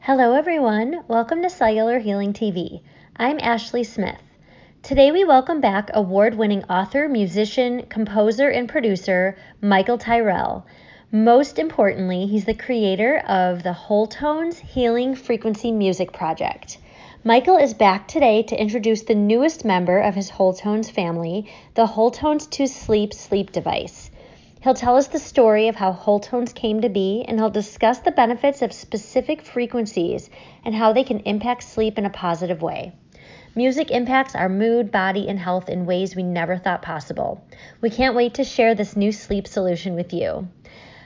Hello everyone, welcome to Cellular Healing TV. I'm Ashley Smith. Today we welcome back award-winning author, musician, composer, and producer Michael Tyrrell. Most importantly, he's the creator of the Wholetones Healing Frequency Music Project. Michael is back today to introduce the newest member of his Wholetones family, the Wholetones to sleep device. He'll tell us the story of how Wholetones came to be, and he'll discuss the benefits of specific frequencies and how they can impact sleep in a positive way. Music impacts our mood, body, and health in ways we never thought possible. We can't wait to share this new sleep solution with you.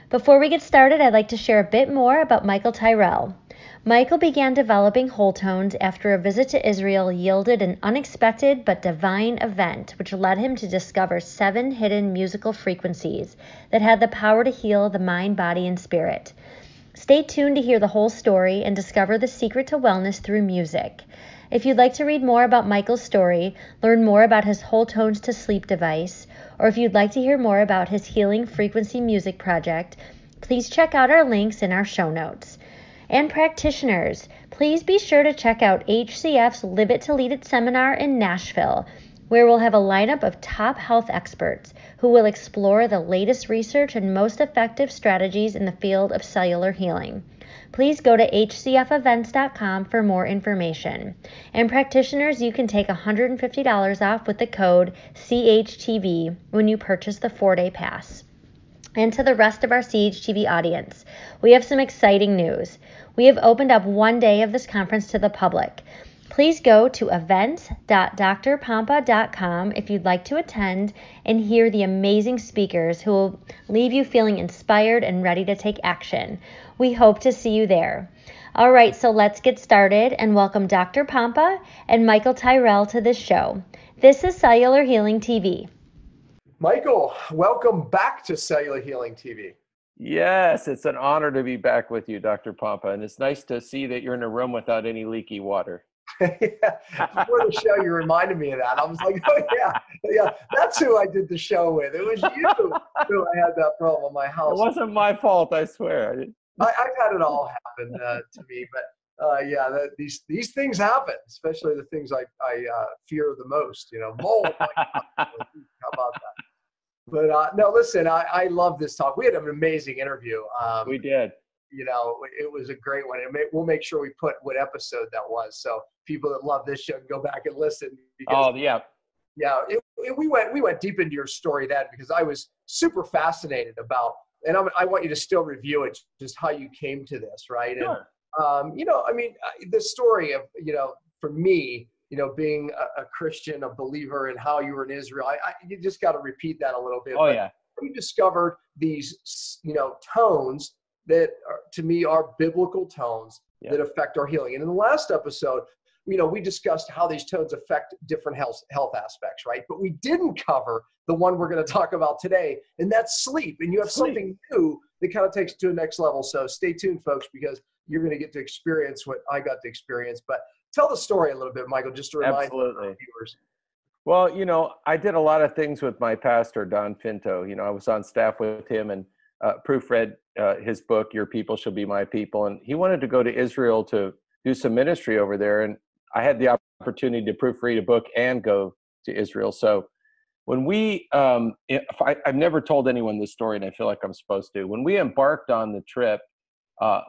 Before we get started, I'd like to share a bit more about Michael Tyrrell. Michael began developing Wholetones after a visit to Israel yielded an unexpected but divine event, which led him to discover 7 hidden musical frequencies that had the power to heal the mind, body, and spirit. Stay tuned to hear the whole story and discover the secret to wellness through music. If you'd like to read more about Michael's story, learn more about his Wholetones to sleep device, or if you'd like to hear more about his Healing Frequency Music Project, please check out our links in our show notes. And practitioners, please be sure to check out HCF's Live It to Lead It seminar in Nashville, where we'll have a lineup of top health experts who will explore the latest research and most effective strategies in the field of cellular healing. Please go to hcfevents.com for more information. And practitioners, you can take $150 off with the code CHTV when you purchase the 4-day pass. And to the rest of our CHTV audience, we have some exciting news. We have opened up one day of this conference to the public. Please go to events.drpompa.com if you'd like to attend and hear the amazing speakers who will leave you feeling inspired and ready to take action. We hope to see you there. All right, so let's get started and welcome Dr. Pompa and Michael Tyrrell to this show. This is Cellular Healing TV. Michael, welcome back to Cellular Healing TV. Yes, it's an honor to be back with you, Dr. Pompa, and it's nice to see that you're in a room without any leaky water. Yeah, before the show, you reminded me of that. I was like, oh, yeah, that's who I did the show with. It was you who I had that problem in my house. It wasn't my fault, I swear. I've had it all happen to me, but these things happen, especially the things I fear the most, mold. How about that? But no, listen, I love this talk. We had an amazing interview. We did. It was a great one. We'll make sure we put what episode that was, so people that love this show can go back and listen. Because, we went deep into your story then, because I was super fascinated about, and I want you to still review it, just how you came to this, right? Sure. And the story of for me, being a Christian, a believer, and how you were in Israel, you just got to repeat that a little bit. Oh, yeah. We discovered these, tones that to me are biblical tones that affect our healing. And in the last episode, we discussed how these tones affect different health aspects, right? But we didn't cover the one we're going to talk about today, and that's sleep. And you have something new that kind of takes it to the next level. So stay tuned, folks, because you're going to get to experience what I got to experience. But tell the story a little bit, Michael, just to remind our viewers. Well, I did a lot of things with my pastor, Don Finto. I was on staff with him and proofread his book, Your People Shall Be My People. And he wanted to go to Israel to do some ministry over there. And I had the opportunity to proofread a book and go to Israel. So when I've never told anyone this story, and I feel like I'm supposed to. When we embarked on the trip,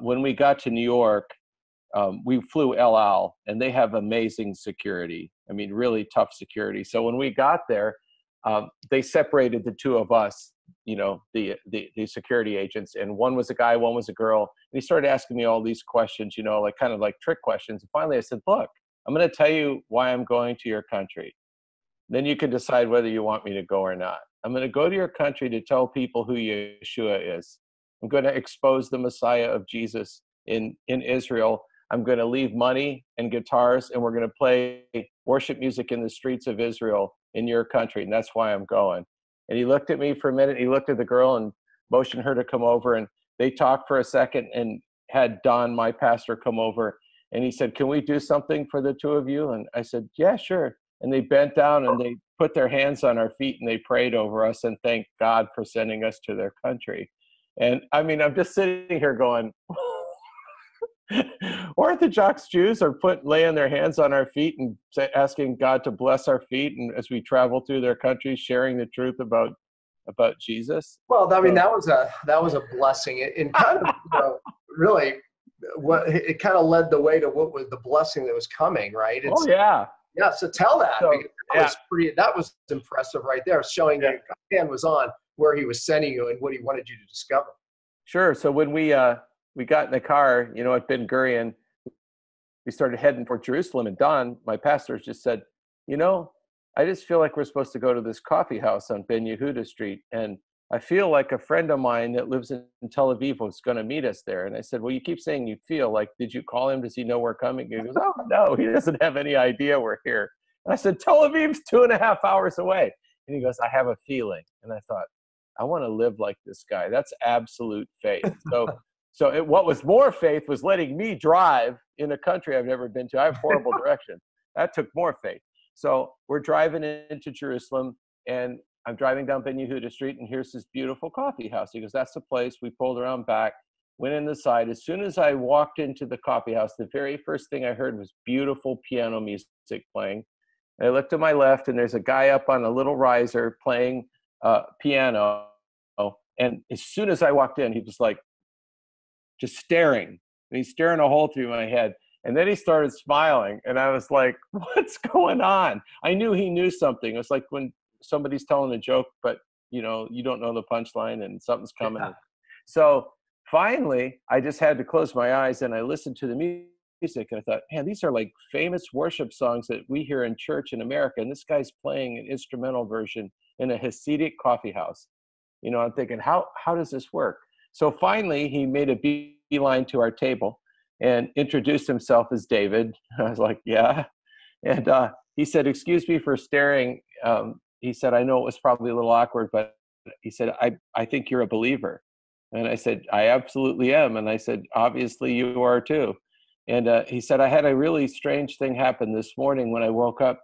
when we got to New York, we flew El Al, and they have amazing security. I mean, really tough security. So when we got there, they separated the two of us, the security agents, and one was a guy, one was a girl. And he started asking me all these questions, kind of like trick questions. And finally I said, look, I'm going to tell you why I'm going to your country. Then you can decide whether you want me to go or not. I'm going to go to your country to tell people who Yeshua is. I'm going to expose the Messiah of Jesus in Israel. I'm going to leave money and guitars, and we're going to play worship music in the streets of Israel in your country. And that's why I'm going. And he looked at me for a minute. He looked at the girl and motioned her to come over. And they talked for a second and had Don, my pastor, come over. And he said, can we do something for the two of you? And I said, yeah, sure. And they bent down and they put their hands on our feet and they prayed over us and thanked God for sending us to their country. And I mean, I'm just sitting here going, Orthodox Jews are laying their hands on our feet and asking God to bless our feet, and as we travel through their countries, sharing the truth about Jesus. Well, I mean, that was a blessing, and kind of, really, what it kind of led the way to what was the blessing that was coming, right? Oh yeah. Yeah. So tell that, So, because that was impressive right there, showing that God's hand was on where he was sending you and what he wanted you to discover. Sure. So when we got in the car, at Ben Gurion, we started heading for Jerusalem, and Don, my pastor, just said, I just feel like we're supposed to go to this coffee house on Ben Yehuda Street, and I feel like a friend of mine that lives in Tel Aviv was going to meet us there. And I said, well, you keep saying you feel like, did you call him? Does he know we're coming? He goes, oh, no, he doesn't have any idea we're here. And I said, Tel Aviv's 2.5 hours away. And he goes, I have a feeling. And I thought, I want to live like this guy. That's absolute faith. What was more faith was letting me drive in a country I've never been to. I have horrible directions. That took more faith. So we're driving into Jerusalem, and I'm driving down Ben Yehuda Street, and here's this beautiful coffee house. He goes, that's the place. We pulled around back, went in the side. As soon as I walked into the coffee house, the very first thing I heard was beautiful piano music playing. And I looked to my left, and there's a guy up on a little riser playing piano. And as soon as I walked in, he was like just staring. And he's staring a hole through my head. And then he started smiling, and I was like, what's going on? I knew he knew something. It was like when somebody's telling a joke, but you don't know the punchline and something's coming. Yeah. So finally, I just had to close my eyes, and I listened to the music, and I thought, man, these are like famous worship songs that we hear in church in America. And this guy's playing an instrumental version in a Hasidic coffee house. I'm thinking, how does this work? So finally, he made a beeline to our table and introduced himself as David. I was like, yeah. And he said, excuse me for staring. He said, I know it was probably a little awkward, but he said, I think you're a believer. And I said, I absolutely am. And I said, obviously you are too. And he said, I had a really strange thing happen this morning when I woke up.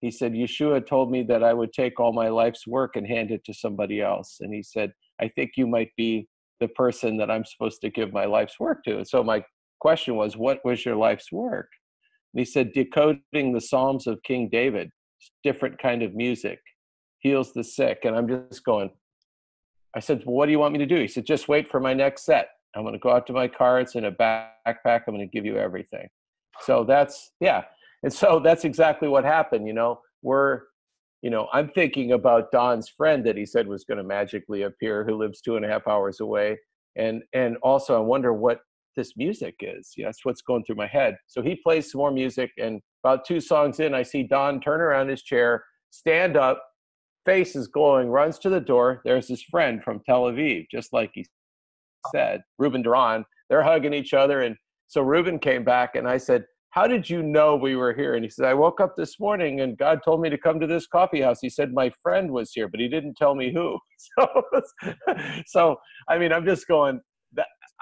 He said, Yeshua told me that I would take all my life's work and hand it to somebody else. And he said, I think you might be the person that I'm supposed to give my life's work to. And so my question was, what was your life's work? And he said, decoding the Psalms of King David, different kind of music, heals the sick. And I'm just going, I said, well, what do you want me to do? He said, just wait for my next set. I'm going to go out to my car. It's in a backpack. I'm going to give you everything. So that's, yeah. And so that's exactly what happened. I'm thinking about Don's friend that he said was going to magically appear, who lives 2.5 hours away. And also I wonder what this music is. That's what's going through my head. So he plays some more music, and about 2 songs in, I see Don turn around his chair, stand up, face is glowing, runs to the door. There's his friend from Tel Aviv, just like he said, Reuben Duran. They're hugging each other. And so Reuben came back, and I said, how did you know we were here? And he said, I woke up this morning and God told me to come to this coffee house. He said my friend was here, but he didn't tell me who. So I mean, I'm just going,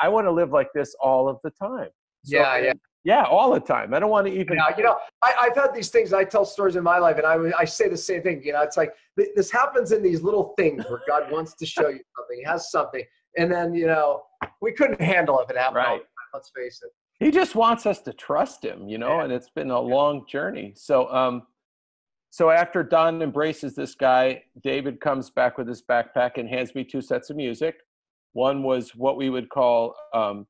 I want to live like this all of the time. So, yeah, all the time. I don't want to even. Yeah, I've had these things. I tell stories in my life, and I say the same thing. It's like this happens in these little things where God wants to show you something. He has something, and then we couldn't handle it if it happened. Right. Let's face it. He just wants us to trust him, and it's been a long journey. So, so after Don embraces this guy, David comes back with his backpack and hands me 2 sets of music. One was what we would call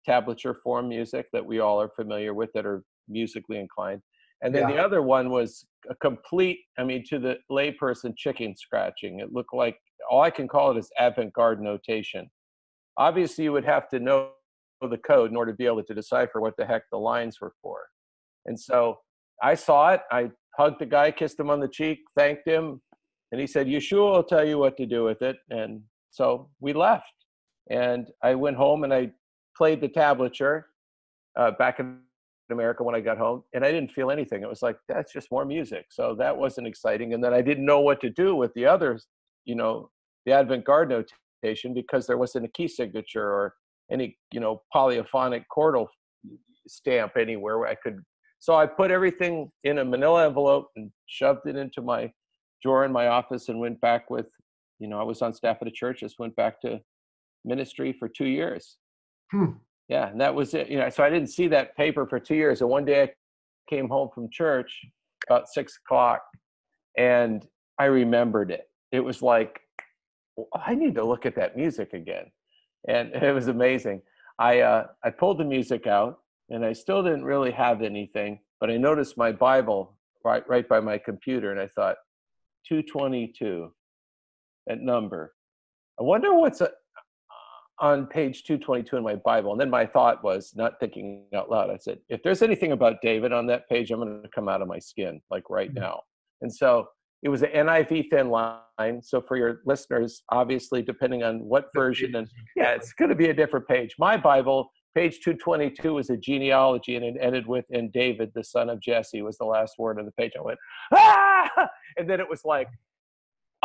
tablature form music that we all are familiar with, that are musically inclined. And then the other one was a complete, to the layperson, chicken scratching. It looked like, all I can call it is avant-garde notation. Obviously, you would have to know the code in order to be able to decipher what the heck the lines were for. And so I saw it. I hugged the guy, kissed him on the cheek, thanked him. And he said, Yeshua will tell you what to do with it. And so we left. And I went home and I played the tablature back in America when I got home. And I didn't feel anything. It was like, that's just more music. So that wasn't exciting. And then I didn't know what to do with the others, the avant-garde notation, because there wasn't a key signature or any, polyphonic chordal stamp anywhere where I could. So I put everything in a manila envelope and shoved it into my drawer in my office and went back with, I was on staff at a church, just went back to ministry for 2 years. Yeah, and that was it. So I didn't see that paper for 2 years. And one day I came home from church about 6 o'clock, and I remembered it. It was like, I need to look at that music again. And it was amazing. I pulled the music out, and I still didn't really have anything, but I noticed my Bible right by my computer, and I thought, 222, that number. I wonder what's on page 222 in my Bible. And then my thought was, not thinking out loud, I said, if there's anything about David on that page, I'm going to come out of my skin, like right now. And so it was an NIV thin line. So for your listeners, obviously, depending on what version, and yeah, it's going to be a different page. My Bible, page 222, is a genealogy, and it ended with, and David, the son of Jesse, was the last word on the page. I went, ah! And then it was like,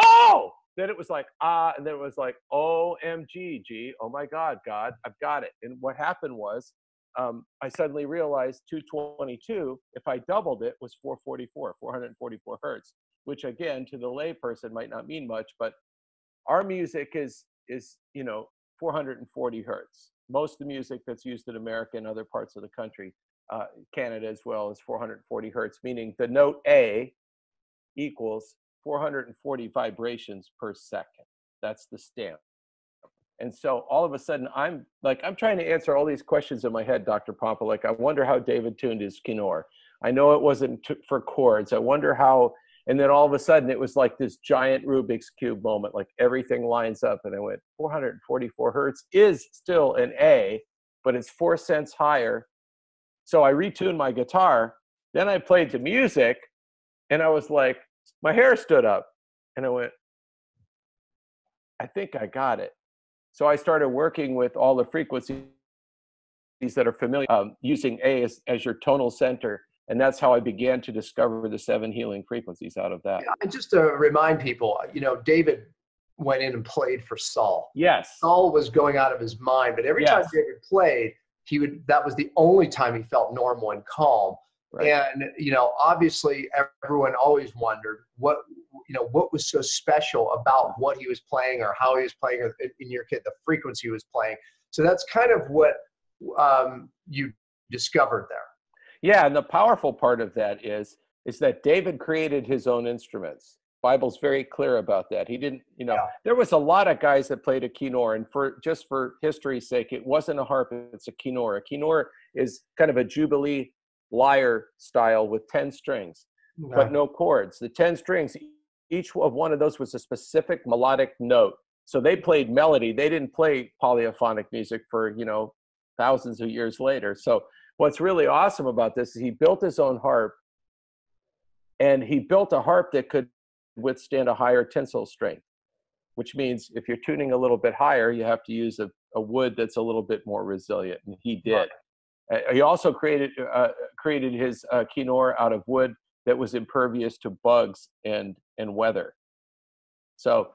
oh! Then it was like, and then it was like, OMG, oh my God, God, I've got it. And what happened was, I suddenly realized 222, if I doubled it, was 444 hertz, which again, to the layperson might not mean much, but our music is 440 hertz. Most of the music that's used in America and other parts of the country, Canada as well, is 440 hertz, meaning the note A equals 440 vibrations per second. That's the stamp. And so all of a sudden, I'm trying to answer all these questions in my head, Dr. Pompa. Like, I wonder how David tuned his Kinnor. I know it wasn't for chords. I wonder how, and then all of a sudden it was like this giant Rubik's Cube moment, like everything lines up. And I went, 444 hertz is still an A, but it's 4 cents higher. So I retuned my guitar. Then I played the music, and I was like, my hair stood up, and I went, I think I got it. So I started working with all the frequencies that are familiar, using A as your tonal center. And that's how I began to discover the 7 healing frequencies out of that. Yeah, and just to remind people, David went in and played for Saul. Yes. Saul was going out of his mind, but every time David played, that was the only time he felt normal and calm. Right. And, obviously everyone always wondered what was so special about what he was playing, or how he was playing, or in your kit, the frequency he was playing. So that's kind of what you discovered there. Yeah. And the powerful part of that is that David created his own instruments. Bible's very clear about that. He didn't, there was a lot of guys that played a Kinnor, and for history's sake, it wasn't a harp, it's a Kinnor. A Kinnor is kind of a Jubilee lyre style with 10 strings, but no chords. The 10 strings, each of one of those was a specific melodic note. So they played melody. They didn't play polyphonic music for, thousands of years later. So what's really awesome about this is he built his own harp, and he built a harp that could withstand a higher tensile strength, which means if you're tuning a little bit higher, you have to use a wood that's a little bit more resilient, and he did. Right. He also created his Kinnor out of wood that was impervious to bugs and weather. So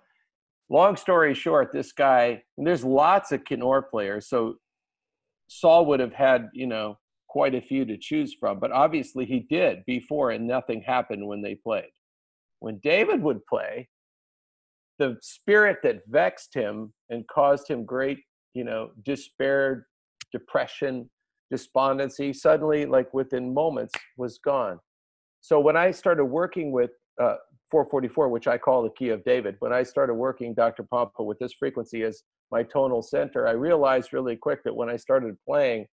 long story short, this guy, and there's lots of Kinnor players, so Saul would have had, quite a few to choose from, but obviously he did before, and nothing happened when they played. When David would play, the spirit that vexed him and caused him great, despair, depression, despondency, suddenly, like within moments, was gone. So when I started working with 444, which I call the key of David, when I started working, Dr. Pompa, with this frequency as my tonal center, I realized really quick that when I started playing,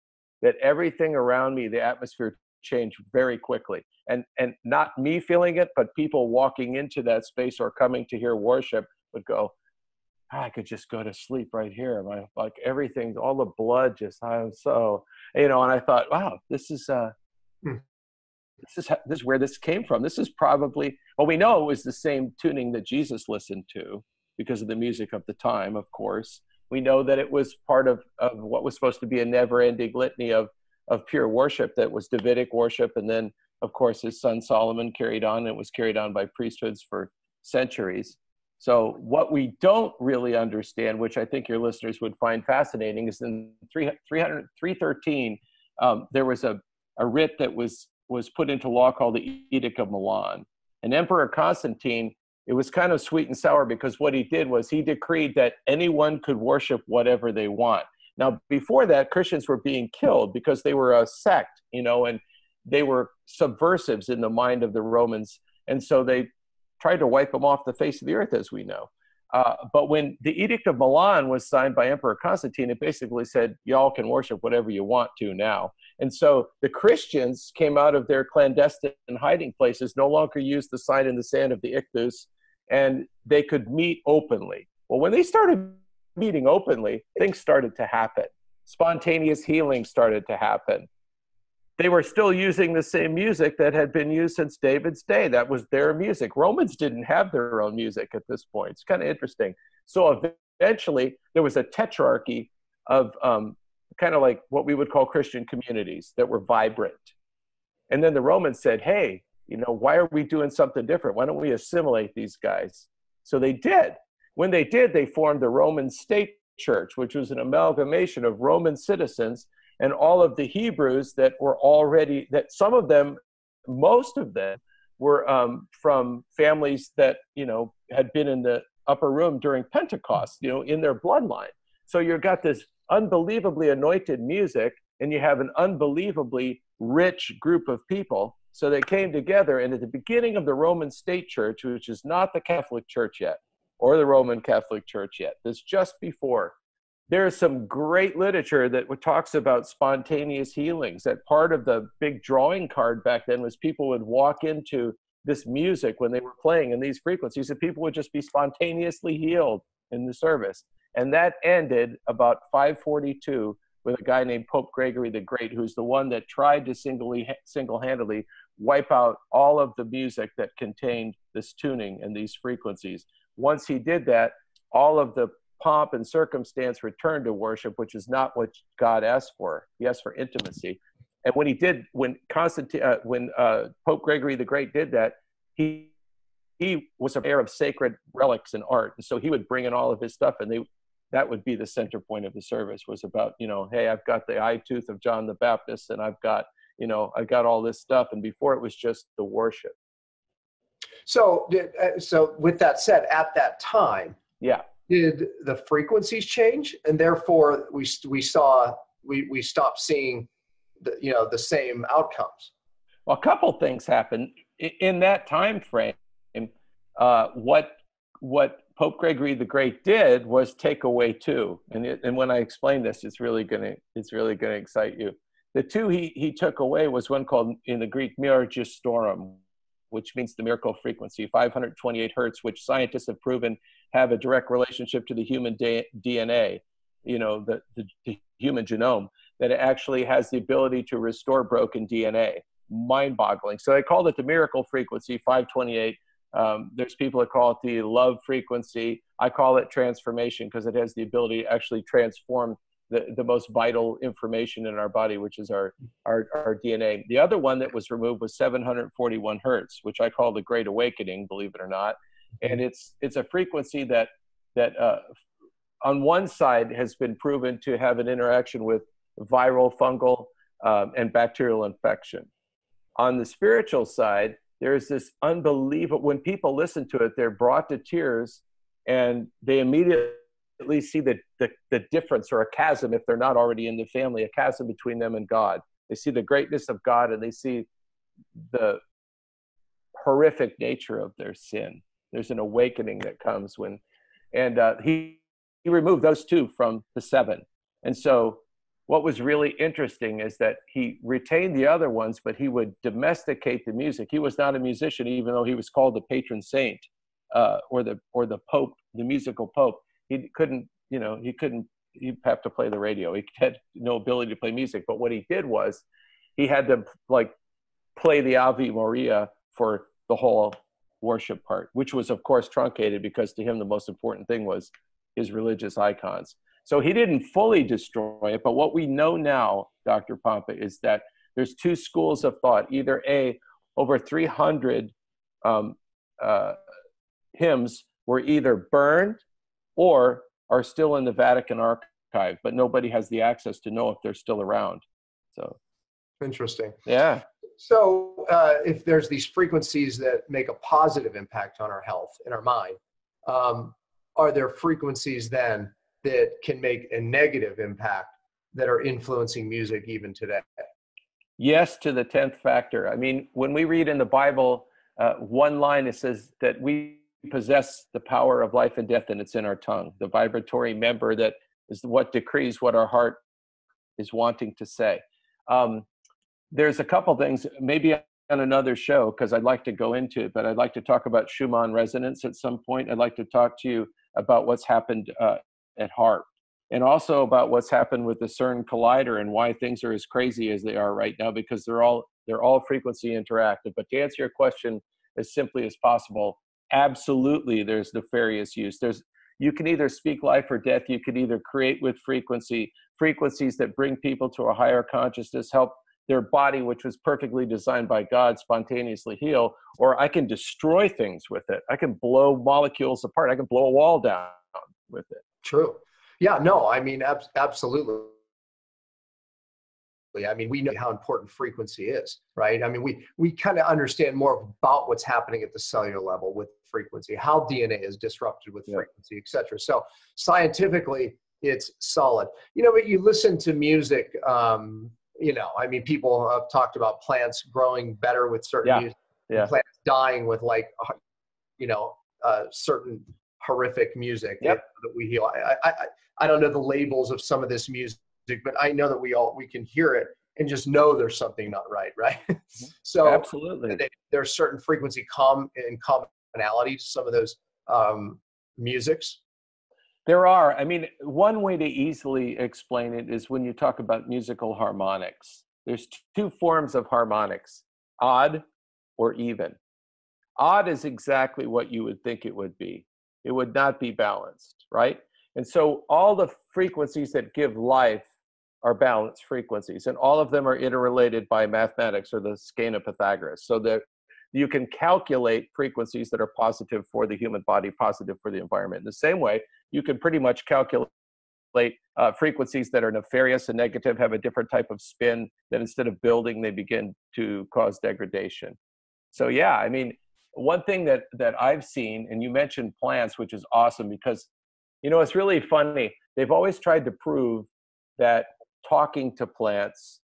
that everything around me, the atmosphere changed very quickly. And not me feeling it, but people walking into that space or coming to hear worship would go, I could just go to sleep right here. Like everything, all the blood just, I'm so, and I thought, wow, this is where this came from. This is probably, well, we know it was the same tuning that Jesus listened to because of the music of the time, of course. We know that it was part of what was supposed to be a never-ending litany of pure worship that was Davidic worship. And then, of course, his son Solomon carried on. It was carried on by priesthoods for centuries. So what we don't really understand, which I think your listeners would find fascinating, is in 313, there was a writ that was put into law called the Edict of Milan. And Emperor Constantine, it was kind of sweet and sour, because what he did was he decreed that anyone could worship whatever they want. Now, before that, Christians were being killed because they were a sect, and they were subversives in the mind of the Romans. And so they tried to wipe them off the face of the earth, as we know. But when the Edict of Milan was signed by Emperor Constantine, it basically said, y'all can worship whatever you want to now. And so the Christians came out of their clandestine hiding places, no longer used the sign in the sand of the Ichthus, and they could meet openly. Well, when they started meeting openly, things started to happen. Spontaneous healing started to happen. They were still using the same music that had been used since David's day. That was their music. Romans didn't have their own music at this point. It's kind of interesting. So eventually, there was a tetrarchy of kind of like what we would call Christian communities that were vibrant. And then the Romans said, hey, why are we doing something different? Why don't we assimilate these guys? So they did. When they did, they formed the Roman state church, which was an amalgamation of Roman citizens and all of the Hebrews that were already, that some of them, most of them, were from families that, had been in the upper room during Pentecost, in their bloodline. So you've got this unbelievably anointed music, and you have an unbelievably rich group of people. So they came together, and at the beginning of the Roman state church, which is not the Catholic Church yet, or the Roman Catholic Church yet, this just before, there's some great literature that talks about spontaneous healings. That part of the big drawing card back then was people would walk into this music when they were playing in these frequencies, and people would just be spontaneously healed in the service. And that ended about 542 with a guy named Pope Gregory the Great, who's the one that tried to single-handedly wipe out all of the music that contained this tuning and these frequencies. Once he did that, all of the pomp and circumstance returned to worship, which is not what God asked for. He asked for intimacy. And when Pope Gregory the Great did that, he was a pair of sacred relics and art. And so he would bring in all of his stuff, and that would be the center point of the service, was about, hey, I've got the eye tooth of John the Baptist, and I've got all this stuff. And before, it was just the worship. So with that said, at that time, yeah, did the frequencies change, and therefore we stopped seeing the same outcomes? Well, a couple things happened in that time frame. What Pope Gregory the Great did was take away two, and when I explain this, it's really gonna excite you. The two he took away was one called in the Greek Miragistorum, which means the miracle frequency, 528 hertz, which scientists have proven have a direct relationship to the human DNA, the human genome, that it actually has the ability to restore broken DNA. Mind-boggling. So I called it the miracle frequency, 528. There's people that call it the love frequency. I call it transformation because it has the ability to actually transform the most vital information in our body, which is our DNA. The other one that was removed was 741 hertz, which I call the Great Awakening, believe it or not. And it's a frequency that on one side has been proven to have an interaction with viral, fungal, and bacterial infection. On the spiritual side, there's this unbelievable, when people listen to it, they're brought to tears, and they immediately see the difference, or a chasm, if they're not already in the family, a chasm between them and God. They see the greatness of God, and they see the horrific nature of their sin. There's an awakening that comes when, and he removed those two from the seven. And so what was really interesting is that he retained the other ones, but he would domesticate the music. He was not a musician, even though he was called the patron saint, or the pope, the musical pope. He'd have to play the radio. He had no ability to play music. But what he did was he had to play the Ave Maria for the whole worship part, which was of course truncated because to him the most important thing was his religious icons. So he didn't fully destroy it, but what we know now, Dr. Pompa, is that there's two schools of thought. Either over 300 hymns were either burned or are still in the Vatican archive, but nobody has the access to know if they're still around. So interesting. Yeah. So if there's these frequencies that make a positive impact on our health and our mind, are there frequencies then that can make a negative impact that are influencing music even today? Yes, to the 10th factor. I mean, when we read in the Bible, one line, it says that we possess the power of life and death, and it's in our tongue, the vibratory member that is what decrees what our heart is wanting to say. There's a couple things, maybe on another show, because I'd like to go into it, but I'd like to talk about Schumann resonance at some point. I'd like to talk to you about what's happened at HARP, and also about what's happened with the CERN collider and why things are as crazy as they are right now, because they're all frequency interactive. But to answer your question as simply as possible, absolutely there's nefarious use. You can either speak life or death. You can either create with frequencies that bring people to a higher consciousness, help their body, which was perfectly designed by God, spontaneously heal, or I can destroy things with it. I can blow molecules apart. I can blow a wall down with it. True. Yeah, no, I mean, absolutely. I mean, we know how important frequency is, right? I mean, we kind of understand more about what's happening at the cellular level with frequency, how DNA is disrupted with frequency, et cetera. So scientifically, it's solid. But you listen to music, I mean, people have talked about plants growing better with certain music, and plants dying with certain horrific music that we heal. I don't know the labels of some of this music, but I know that we can hear it and just know there's something not right, right? So absolutely, there's certain frequency and commonality to some of those musics. There are. I mean, one way to easily explain it is when you talk about musical harmonics. There's two forms of harmonics, odd or even. Odd is exactly what you would think it would be. It would not be balanced, right? And so all the frequencies that give life are balanced frequencies, and all of them are interrelated by mathematics, or the skein of Pythagoras, so that you can calculate frequencies that are positive for the human body, positive for the environment. In the same way, you can pretty much calculate frequencies that are nefarious and negative, have a different type of spin, that instead of building, they begin to cause degradation. So yeah, I mean, one thing that I've seen, and you mentioned plants, which is awesome, because, it's really funny. They've always tried to prove that talking to plants,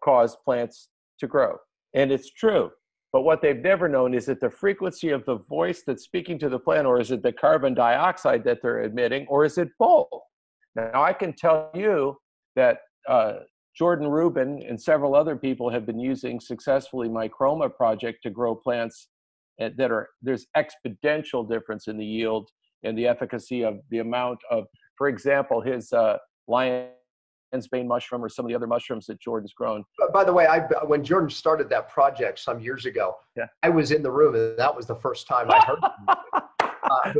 cause plants to grow. And it's true. But what they've never known is that the frequency of the voice that's speaking to the plant, or is it the carbon dioxide that they're emitting, or is it both? Now, I can tell you that Jordan Rubin and several other people have been using successfully my Chroma project to grow plants there's exponential difference in the yield and the efficacy of the amount of, for example, his lion's bane mushroom, or some of the other mushrooms that Jordan's grown. By the way, when Jordan started that project some years ago, I was in the room, and that was the first time I heard him.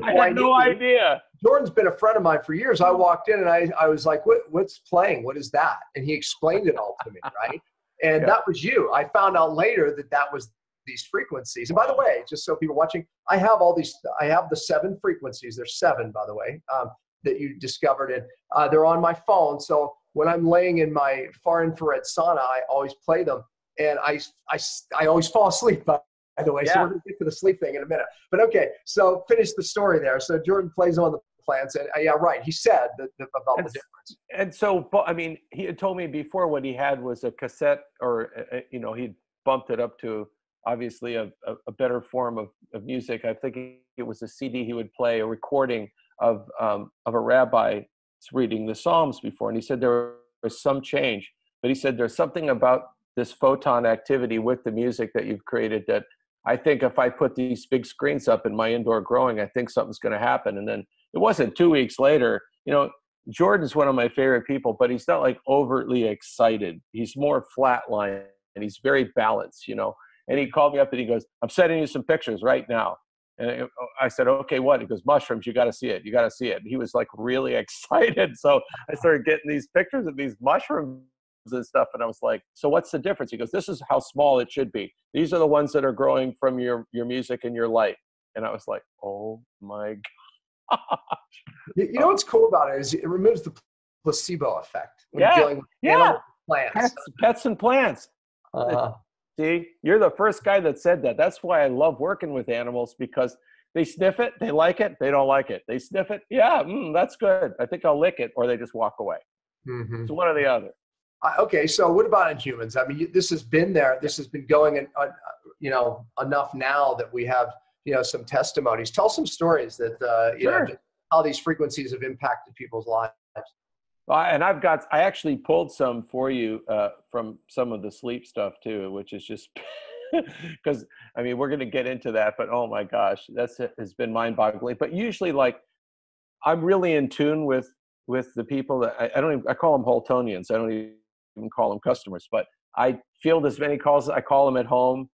I had no idea. Jordan's been a friend of mine for years. I walked in and I was like, what's playing? What is that? And he explained it all to me, right? And that was you. I found out later that was these frequencies. And by the way, just so people watching, I have the 7 frequencies. There's 7, by the way, that you discovered. And they're on my phone. So when I'm laying in my far infrared sauna, I always play them. And I always fall asleep, by the way. So we're going to get to the sleep thing in a minute. But okay, so finish the story there. So Jordan plays on the plants. And right, he said about the difference. And so, I mean, he had told me before what he had was a cassette, or, he'd bumped it up to obviously a better form of music. I think it was a CD he would play, a recording of a rabbi reading the Psalms before. And he said there was some change, but he said there's something about this photon activity with the music that you've created that I think if I put these big screens up in my indoor growing, I think something's going to happen. And then it wasn't 2 weeks later. Jordan's one of my favorite people, but he's not like overtly excited. He's more flatline, and he's very balanced, And he called me up and he goes, "I'm sending you some pictures right now." And I said, "Okay, what?" He goes, "Mushrooms, you got to see it. You got to see it." And he was like really excited. So I started getting these pictures of these mushrooms and stuff. And I was like, "So what's the difference?" He goes, "This is how small it should be. These are the ones that are growing from your music and your light." And I was like, "Oh my gosh." You know what's cool about it is it removes the placebo effect when you're dealing with plants. Pets and plants. See, you're the first guy that said that. That's why I love working with animals, because They sniff it, they like it, they don't like it. They sniff it, yeah, that's good. I think I'll lick it, or they just walk away. So one or the other. Okay, so what about in humans? I mean, this has been there. This has been going, enough now that we have, some testimonies. Tell some stories that, Sure. How these frequencies have impacted people's lives. And I actually pulled some for you from some of the sleep stuff too, which is just because, I mean, we're going to get into that, but oh my gosh, has been mind-boggling. But usually, like, I'm really in tune with the people that I call them Wholtonians. I don't even call them customers, but I field as many calls. I call them at home.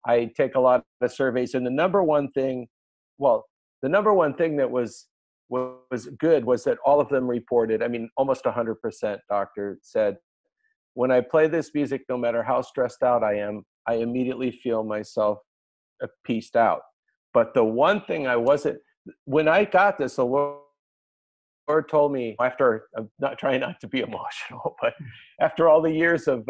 I take a lot of surveys, and the number one thing that was good was that all of them reported, I mean, almost 100%, doctor, said, when I play this music, no matter how stressed out I am, I immediately feel myself pieced out. But the one thing when I got this, the Lord told me, after, I'm not trying not to be emotional, but after all the years of,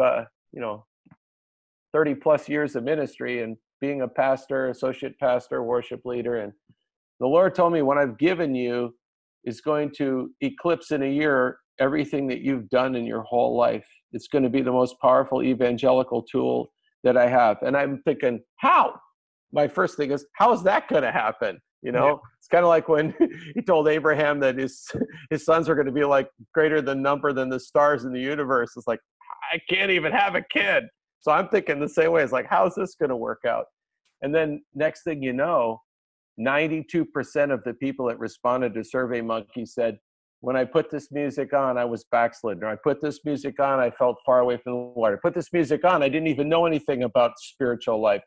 30 plus years of ministry and being a pastor, associate pastor, worship leader, and the Lord told me, what I've given you is going to eclipse in a year everything that you've done in your whole life. It's going to be the most powerful evangelical tool that I have. And I'm thinking, how? My first thing is, how is that going to happen? It's kind of like when he told Abraham that his sons are going to be like greater than the stars in the universe. It's like, I can't even have a kid. So I'm thinking the same way. It's like, how is this going to work out? And then next thing you know, 92% of the people that responded to SurveyMonkey said, when I put this music on, I was backslidden. Or I put this music on, I felt far away from the Lord. I put this music on, I didn't even know anything about spiritual life.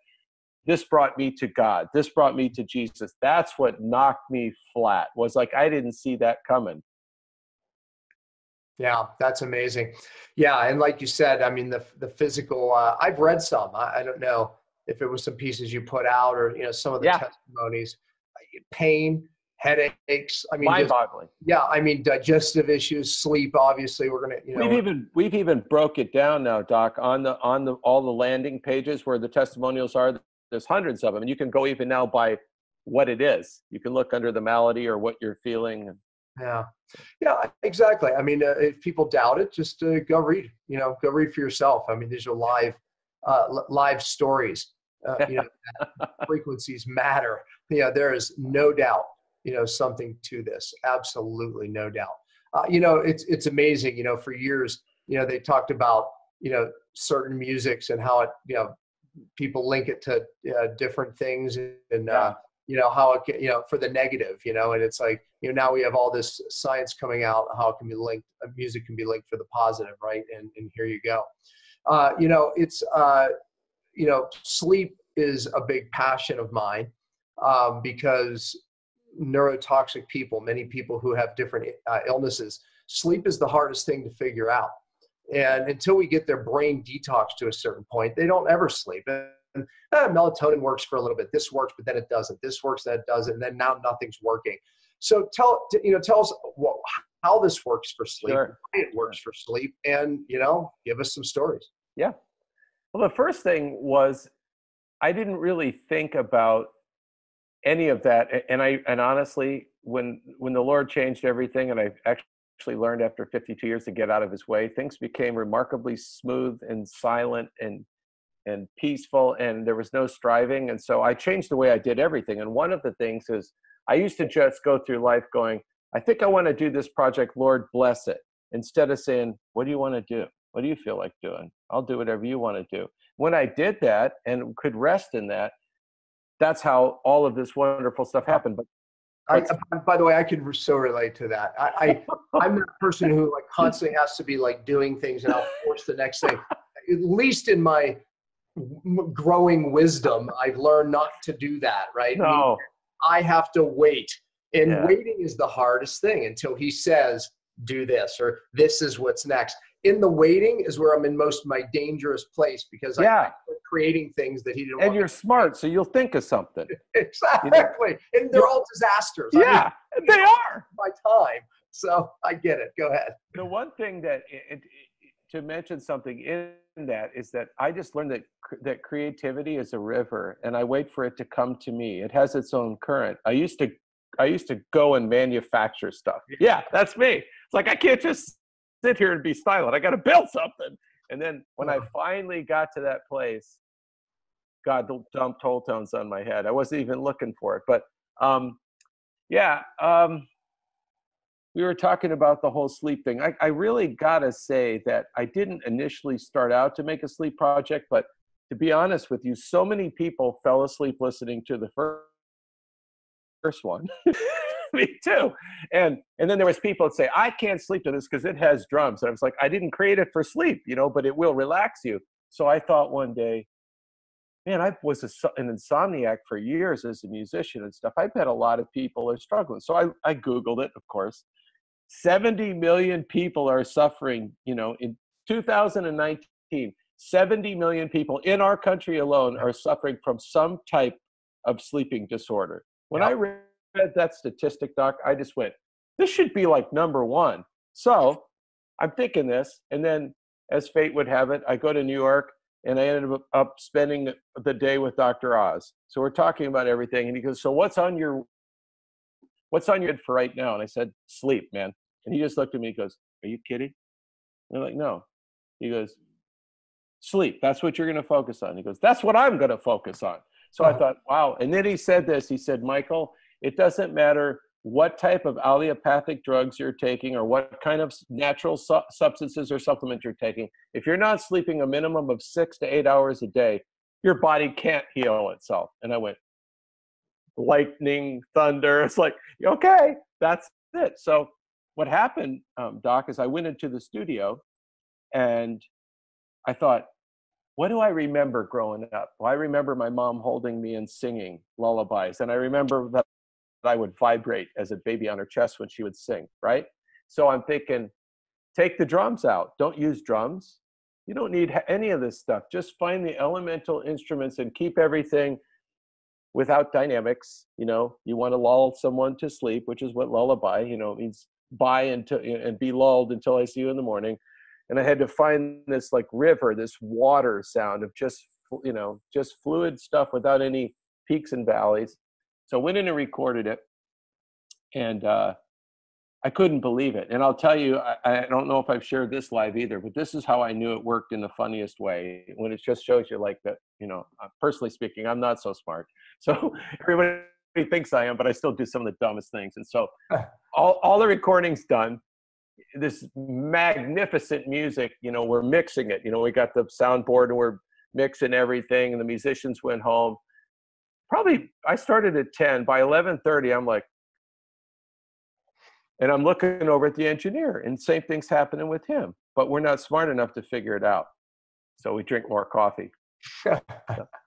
This brought me to God. This brought me to Jesus. That's what knocked me flat, was like, I didn't see that coming. Yeah, that's amazing. Yeah, and like you said, I mean, the physical, I've read some. I don't know if it was some pieces you put out or, some of the testimonies. Pain, headaches. I mean, mind-boggling. I mean, digestive issues, sleep. Obviously, we're gonna. We've even broke it down now, Doc, on all the landing pages where the testimonials are. There's hundreds of them, and you can go even now by what it is. You can look under the malady or what you're feeling. Yeah, exactly. I mean, if people doubt it, just go read. Go read for yourself. I mean, these are live stories. Frequencies matter. There is no doubt. Something to this. Absolutely no doubt. It's amazing. For years, they talked about certain musics and how it people link it to different things and how it can, for the negative, and it's like, now we have all this science coming out, how it can be linked, music can be linked for the positive, right? And here you go. Sleep is a big passion of mine because neurotoxic people, many people who have different illnesses, sleep is the hardest thing to figure out. And until we get their brain detoxed to a certain point, they don't ever sleep. And melatonin works for a little bit. This works, but then it doesn't. This works, then it doesn't. And then now nothing's working. So tell us how this works for sleep, Sure. Why it works for sleep, and give us some stories. Yeah. Well, the first thing was I didn't really think about any of that, and honestly, when the Lord changed everything, and I actually learned after 52 years to get out of His way, things became remarkably smooth and silent and peaceful, and there was no striving. And so I changed the way I did everything. And one of the things is I used to just go through life going, I think I want to do this project, Lord, bless it. Instead of saying, what do you want to do? What do you feel like doing? I'll do whatever you want to do. When I did that and could rest in that, that's how all of this wonderful stuff happened. But by the way, I can so relate to that. I'm that person who like constantly has to be like doing things, and I'll force the next thing. At least in my growing wisdom, I've learned not to do that. Right? No. I have to wait, and waiting is the hardest thing until He says, "Do this," or "This is what's next." In the waiting is where I'm in most of my dangerous place, because I'm creating things that He didn't want. And you're smart, so you'll think of something. Exactly. And they're all disasters. Yeah, they are. My time. So I get it. Go ahead. The one thing that, to mention something in that is that I just learned that creativity is a river, and I wait for it to come to me. It has its own current. I used to go and manufacture stuff. Yeah, that's me. It's like I can't just sit here and be silent. I got to build something. And then when I finally got to that place, God dumped Wholetones on my head. I wasn't even looking for it, but we were talking about the whole sleep thing. I really gotta say that I didn't initially start out to make a sleep project, but to be honest with you, so many people fell asleep listening to the first one. Me too. And then there was people that say, I can't sleep to this because it has drums. And I was like, I didn't create it for sleep, but it will relax you. So I thought one day, man, I was an insomniac for years as a musician and stuff. I bet a lot of people are struggling. So I Googled it, of course. 70 million people are suffering, in 2019, 70 million people in our country alone are suffering from some type of sleeping disorder. When I read that statistic, Doc, I just went, this should be like number one. So I'm thinking this, and then as fate would have it, I go to New York, and I ended up spending the day with Dr. Oz. So we're talking about everything, and he goes, so what's on your head for right now? And I said, sleep, man. And he just looked at me and goes, are you kidding? And I'm like, no. He goes, sleep. That's what you're going to focus on. He goes, that's what I'm going to focus on. So I thought, wow. And then he said this. He said, Michael, it doesn't matter what type of allopathic drugs you're taking or what kind of natural substances or supplements you're taking. If you're not sleeping a minimum of 6 to 8 hours a day, your body can't heal itself. And I went, lightning, thunder. It's like, okay, that's it. So what happened, Doc, is I went into the studio and I thought, what do I remember growing up? Well, I remember my mom holding me and singing lullabies. And I remember that I would vibrate as a baby on her chest when she would sing, right? So I'm thinking, take the drums out. Don't use drums. You don't need any of this stuff. Just find the elemental instruments and keep everything without dynamics. You want to lull someone to sleep, which is what lullaby, means buy until and be lulled until I see you in the morning. And I had to find this like river, this water sound of just fluid stuff without any peaks and valleys. So I went in and recorded it, and I couldn't believe it. And I'll tell you, I don't know if I've shared this live either, but this is how I knew it worked in the funniest way, when it just shows you like that, personally speaking, I'm not so smart. So everybody thinks I am, but I still do some of the dumbest things. And so all the recording's done. This magnificent music, we're mixing it. We got the soundboard and we're mixing everything, and the musicians went home. Probably I started at 10. By 11:30, I'm like, and I'm looking over at the engineer, and same thing's happening with him, but we're not smart enough to figure it out. So we drink more coffee.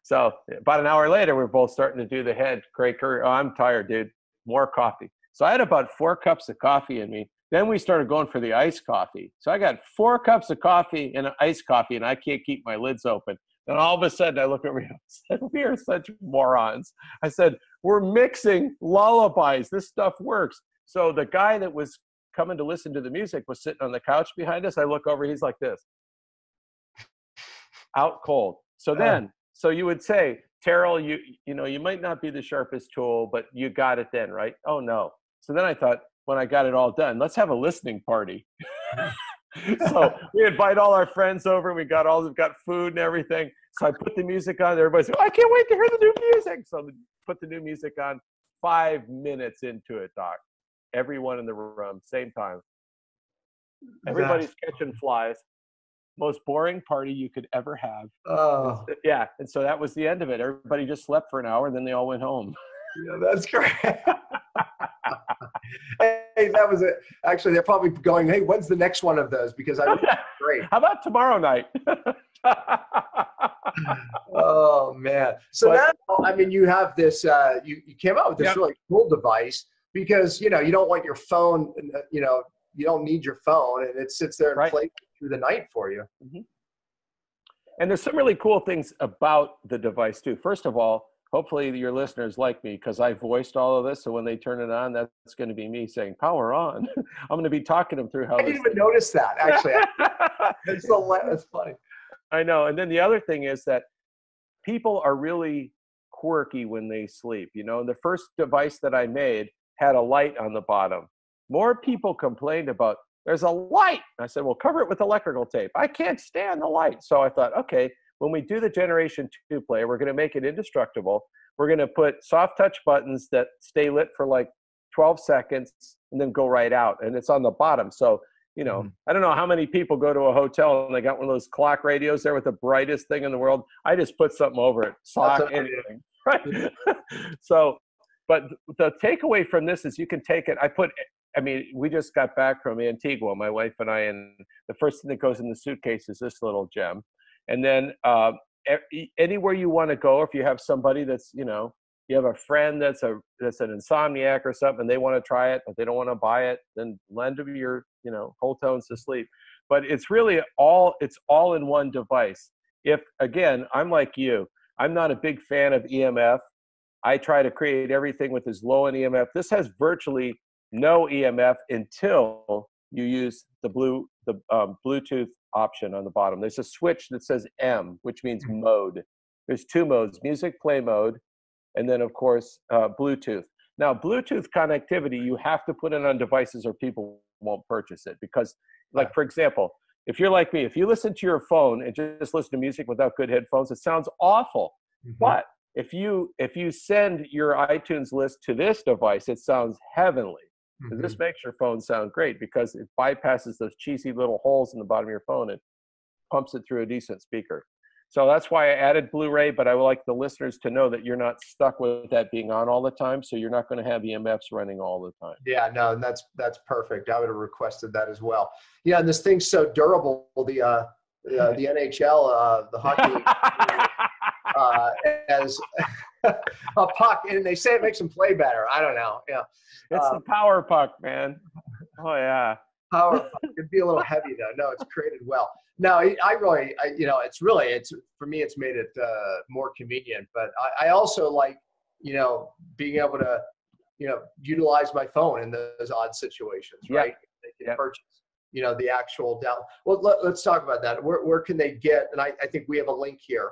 So about an hour later, we're both starting to do the head. Craig Curry, oh, I'm tired, dude. More coffee. So I had about 4 cups of coffee in me. Then we started going for the iced coffee. So I got 4 cups of coffee and iced coffee, and I can't keep my lids open. And all of a sudden, I look over here and said, we are such morons. I said, we're mixing lullabies. This stuff works. So the guy that was coming to listen to the music was sitting on the couch behind us. I look over, he's like this, out cold. So you would say, Tyrrell, you might not be the sharpest tool, but you got it then, right? Oh, no. So then I thought, when I got it all done, let's have a listening party. So we invite all our friends over. We've got food and everything. So I put the music on. Everybody's like, oh, I can't wait to hear the new music. So put the new music on. 5 minutes into it, Doc. Everyone in the room, same time. Everybody's catching flies. Most boring party you could ever have. Oh. Yeah, and so that was the end of it. Everybody just slept for an hour, and then they all went home. Yeah, that's great. Hey, that was it. Actually, they're probably going, hey, when's the next one of those? Because great. How about tomorrow night? Oh, man. So now, you have this, you came out with this really cool device because, you don't want your phone, you don't need your phone, and it sits there and plays through the night for you. Mm-hmm. And there's some really cool things about the device too. First of all, hopefully your listeners like me because I voiced all of this. So when they turn it on, that's going to be me saying power on. I'm going to be talking them through how I didn't even notice that, actually. It's funny. I know. And then the other thing is that people are really quirky when they sleep. You know, the first device that I made had a light on the bottom. More people complained about, there's a light. I said, well, cover it with electrical tape. I can't stand the light. So I thought, okay, when we do the Generation 2 player, we're going to make it indestructible. We're going to put soft touch buttons that stay lit for like 12 seconds and then go right out. And it's on the bottom. So, you know, I don't know how many people go to a hotel and they got one of those clock radios there with the brightest thing in the world. I just put something over it, sock, anything. Right? So, but the takeaway from this is you can take it. I mean, we just got back from Antigua, my wife and I, and the first thing that goes in the suitcase is this little gem. And then anywhere you want to go, if you have somebody that's, you know, you have a friend that's an insomniac or something, and they want to try it, but they don't want to buy it, then lend them your, you know, Wholetones to sleep. But it's really it's all in one device. If, again, I'm like you, I'm not a big fan of EMF. I try to create everything with as low an EMF. This has virtually no EMF until you use the Bluetooth option on the bottom. There's a switch that says M, which means mode. There's two modes, music play mode, and then of course, Bluetooth. Now, Bluetooth connectivity, you have to put it on devices or people won't purchase it because, like, for example, if you're like me, if you listen to your phone and just listen to music without good headphones, it sounds awful. But if you send your iTunes list to this device, it sounds heavenly. This makes your phone sound great because it bypasses those cheesy little holes in the bottom of your phone and pumps it through a decent speaker. So that's why I added Blu-ray, but I would like the listeners to know that you're not stuck with that being on all the time, so you're not going to have EMFs running all the time. Yeah, no, and that's perfect. I would have requested that as well. Yeah, and this thing's so durable. The NHL, the hockey league, as a puck, and they say it makes them play better. I don't know. Yeah, it's the power puck, man. Oh yeah, power puck. It'd be a little heavy though. No, it's created well. No, you know, it's for me, it's made it more convenient. But I also like, you know, being able to, you know, utilize my phone in those odd situations, right? They can purchase, you know, the actual down. Well, let's talk about that. Where can they get? And I think we have a link here.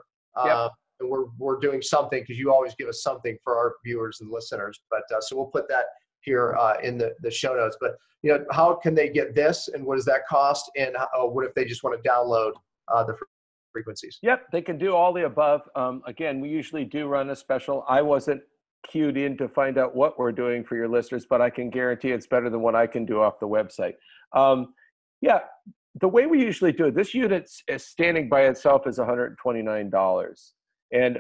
And we're doing something because you always give us something for our viewers and listeners. But so we'll put that here in the show notes. But, you know, how can they get this and what does that cost? And what if they just want to download the frequencies? Yep, they can do all the above. Again, we usually do run a special. I wasn't cued in to find out what we're doing for your listeners, but I can guarantee it's better than what I can do off the website. Yeah, the way we usually do it, this unit is standing by itself is $129. And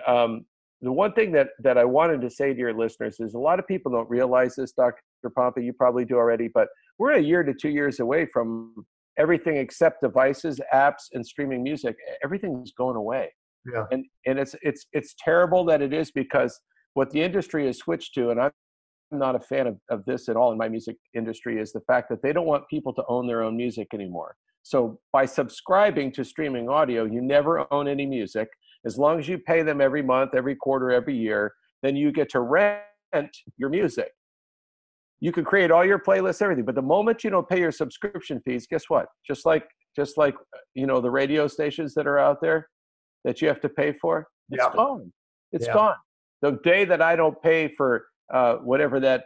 the one thing that I wanted to say to your listeners is a lot of people don't realize this, Dr. Pompa, you probably do already, but we're a year to 2 years away from everything except devices, apps, and streaming music. Everything's going away. Yeah. And it's terrible that it is because what the industry has switched to, and I'm not a fan of this at all in my music industry, is the fact that they don't want people to own their own music anymore. So by subscribing to streaming audio, you never own any music. As long as you pay them every month, every quarter, every year, then you get to rent your music. You can create all your playlists, everything. But the moment you don't pay your subscription fees, guess what? Just like you know, the radio stations that are out there that you have to pay for, it's gone. It's gone. The day that I don't pay for whatever that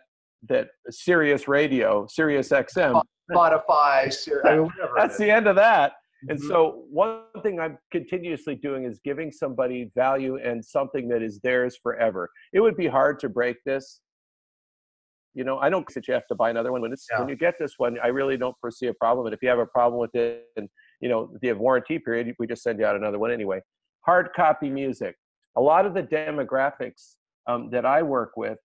Sirius Radio, Sirius XM, Spotify, whatever. That's the end of that. And so one thing I'm continuously doing is giving somebody value and something that is theirs forever. It would be hard to break this. You know, I don't think that you have to buy another one. When you get this one, I really don't foresee a problem. And if you have a problem with it and, you know, the warranty period, we just send you out another one anyway. Hard copy music. A lot of the demographics that I work with,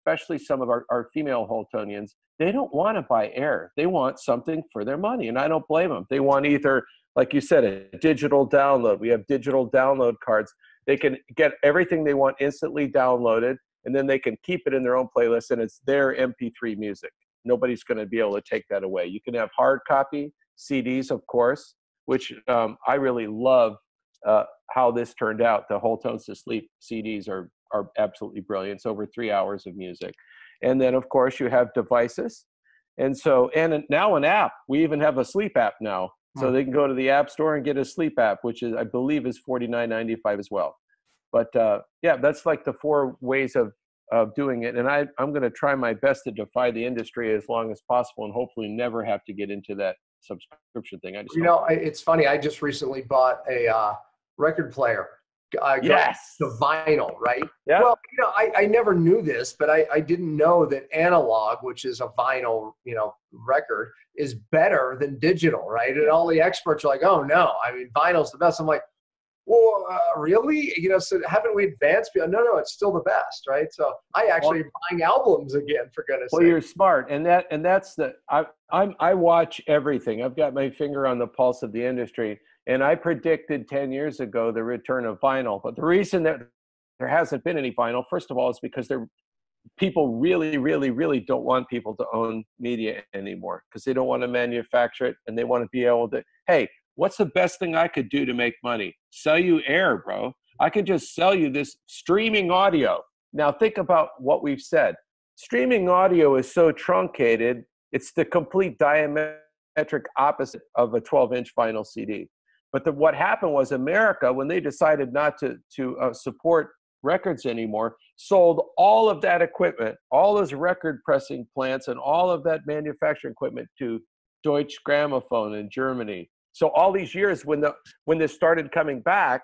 especially some of our female Wholetonians, they don't want to buy air. They want something for their money, and I don't blame them. They want either, like you said, a digital download. We have digital download cards. They can get everything they want instantly downloaded, and then they can keep it in their own playlist, and it's their MP3 music. Nobody's going to be able to take that away. You can have hard copy, CDs, of course, which I really love how this turned out. The Wholetones to Sleep CDs are are absolutely brilliant. It's over 3 hours of music. And then, of course, you have devices. And so, and now an app. We even have a sleep app now. So they can go to the App Store and get a sleep app, which is, I believe, is $49.95 as well. But yeah, that's like the 4 ways of doing it. And I'm going to try my best to defy the industry as long as possible, and hopefully never have to get into that subscription thing. It's funny. I just recently bought a record player. Yes. The vinyl, right? Yeah. Well, I never knew this, but I didn't know that analog, which is a vinyl, record, is better than digital, right? And all the experts are like, oh no, I mean, vinyl's the best. I'm like, well, really? So haven't we advanced? No, it's still the best, right? So I actually am buying albums again, for goodness sake. Well, you're smart, and that's the I watch everything. I've got my finger on the pulse of the industry, and I predicted 10 years ago the return of vinyl. But the reason that there hasn't been any vinyl, first of all, is because people really, really, really don't want people to own media anymore, because they don't want to manufacture it, and they want to be able to, hey, what's the best thing I could do to make money? Sell you air, bro. I could just sell you this streaming audio. Now think about what we've said. Streaming audio is so truncated, it's the complete diametric opposite of a 12-inch vinyl CD. But what happened was America, when they decided not to support records anymore, sold all of that equipment, all those record pressing plants and all of that manufacturing equipment to Deutsche Grammophon in Germany. So all these years, when this started coming back,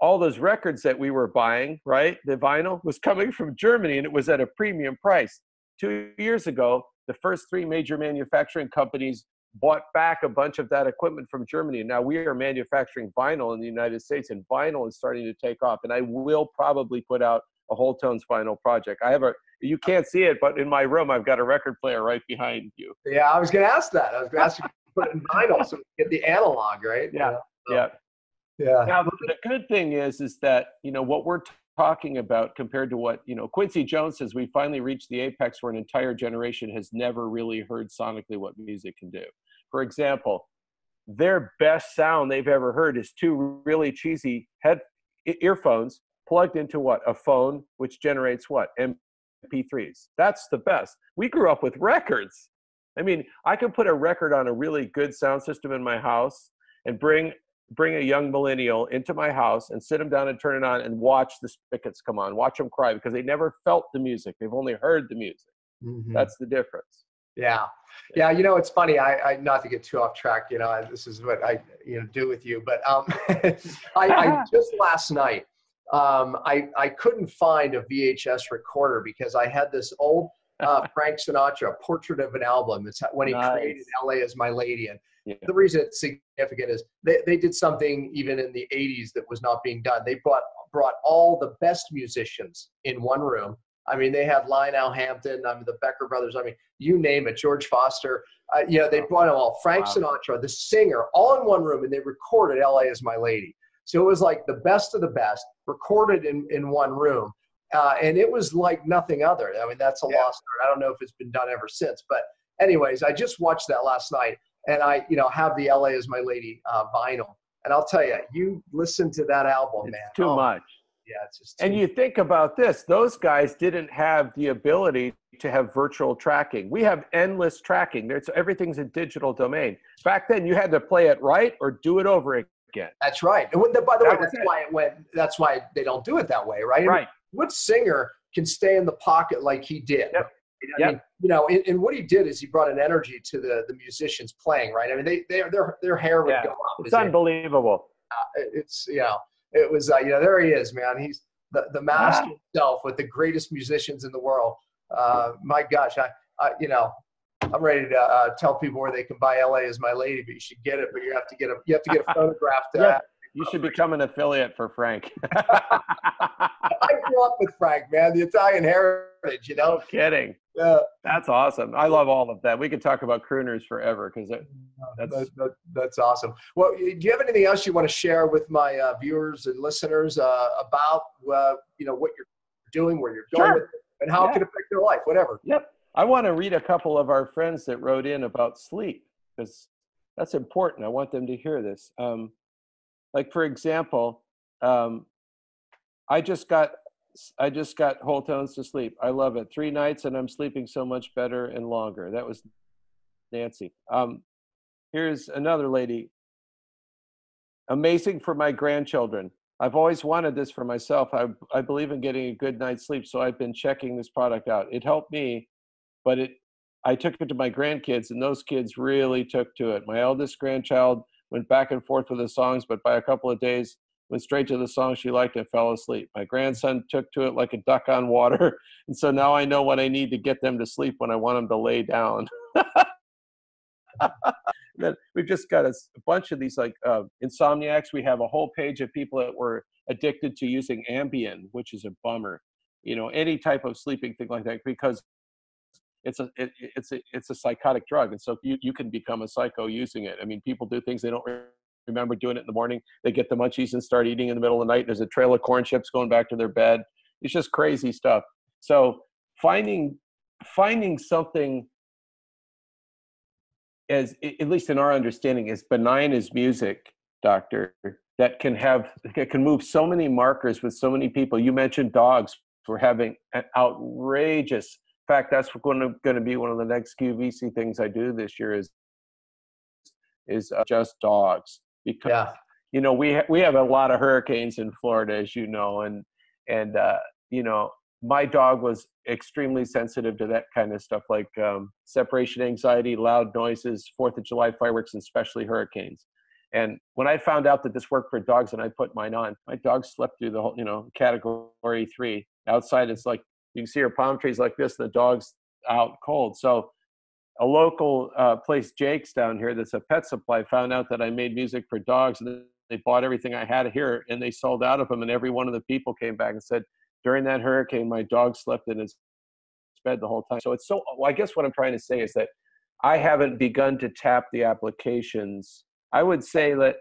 all those records that we were buying, right, the vinyl was coming from Germany, and it was at a premium price. 2 years ago, the first 3 major manufacturing companies bought back a bunch of that equipment from Germany. And now we are manufacturing vinyl in the United States, and vinyl is starting to take off. And I will probably put out a Wholetones vinyl project. You can't see it, but in my room, I've got a record player right behind you. Yeah, I was going to ask that. I was going to ask you to put it in vinyl so we get the analog, right? Yeah. Yeah. Now, the good thing is that, what we're talking about compared to what, Quincy Jones says, we finally reached the apex where an entire generation has never really heard sonically what music can do. For example, their best sound they've ever heard is 2 really cheesy earphones plugged into what? A phone, which generates what? MP3s. That's the best. We grew up with records. I mean, I could put a record on a really good sound system in my house and bring a young millennial into my house and sit them down and turn it on and watch the spigots come on, watch them cry, because they never felt the music. They've only heard the music. Mm-hmm. That's the difference. Yeah. It's funny. I not to get too off track, this is what I, do with you, but I just last night, I couldn't find a VHS recorder because I had this old Frank Sinatra Portrait of an Album. It's when he created LA Is My Lady. And the reason it's significant is they did something even in the 80s that was not being done. They brought all the best musicians in one room. I mean, they had Lionel Hampton, the Becker brothers, you name it, George Foster. They brought them all. Frank Sinatra, the singer, all in one room, and they recorded LA Is My Lady. So it was like the best of the best, recorded in one room. And it was like nothing other. I mean, that's a lost art. I don't know if it's been done ever since. But anyways, I just watched that last night. And I, have the LA Is My Lady vinyl. And I'll tell you, you listen to that album, man. Too much. Yeah, it's just. And you think about this, those guys didn't have the ability to have virtual tracking. We have endless tracking. Everything's a digital domain. Back then, you had to play it right or do it over again. That's right. And by the way, that's why they don't do it that way, right? Right. What singer can stay in the pocket like he did? Yep. I mean, and what he did is he brought an energy to the musicians playing, right? I mean, their hair would go up. It's unbelievable. It was, there he is, man. He's the master himself with the greatest musicians in the world. My gosh, I'm ready to tell people where they can buy LA Is My Lady, but you should get it. But you have to get a photograph. You should become an affiliate for Frank. I grew up with Frank, man. The Italian heritage, No kidding. Yeah, that's awesome. I love all of that. We could talk about crooners forever because that's awesome. Well, do you have anything else you want to share with my viewers and listeners about what you're doing, where you're going with it, and how it can affect their life, whatever? Yep. I want to read a couple of our friends that wrote in about sleep because that's important. I want them to hear this. Like, for example, I just got I just got Wholetones to sleep. I love it. 3 nights and I'm sleeping so much better and longer. That was Nancy. Here's another lady. Amazing for my grandchildren. I've always wanted this for myself. I believe in getting a good night's sleep, so I've been checking this product out. It helped me, but I took it to my grandkids, and those kids really took to it. My eldest grandchild went back and forth with the songs, but by a couple of days, went straight to the song she liked and fell asleep. My grandson took to it like a duck on water, and so now I know what I need to get them to sleep when I want them to lay down. Then we've just got a bunch of these like insomniacs. We have a whole page of people that were addicted to using Ambien, which is a bummer. Any type of sleeping thing like that, because it's a psychotic drug, and so you can become a psycho using it. I mean, people do things they don't remember doing it in the morning. They get the munchies and start eating in the middle of the night. There's a trail of corn chips going back to their bed. It's just crazy stuff. So finding something, as at least in our understanding, as benign as music, doctor, that can move so many markers with so many people. You mentioned dogs. We're having an outrageous. In fact, that's going to be one of the next QVC things I do this year is just dogs, because we have a lot of hurricanes in Florida, as you know, and my dog was extremely sensitive to that kind of stuff, like separation anxiety, loud noises, 4th of July fireworks, and especially hurricanes. And when I found out that this worked for dogs and I put mine on, my dog slept through the whole, category 3. Outside, it's like you can see her palm trees like this, and the dog's out cold. So a local place, Jake's down here, that's a pet supply, found out that I made music for dogs, and they bought everything I had here, and they sold out of them. And every one of the people came back and said, during that hurricane, my dog slept in his bed the whole time. So I guess what I'm trying to say is that I haven't begun to tap the applications. I would say that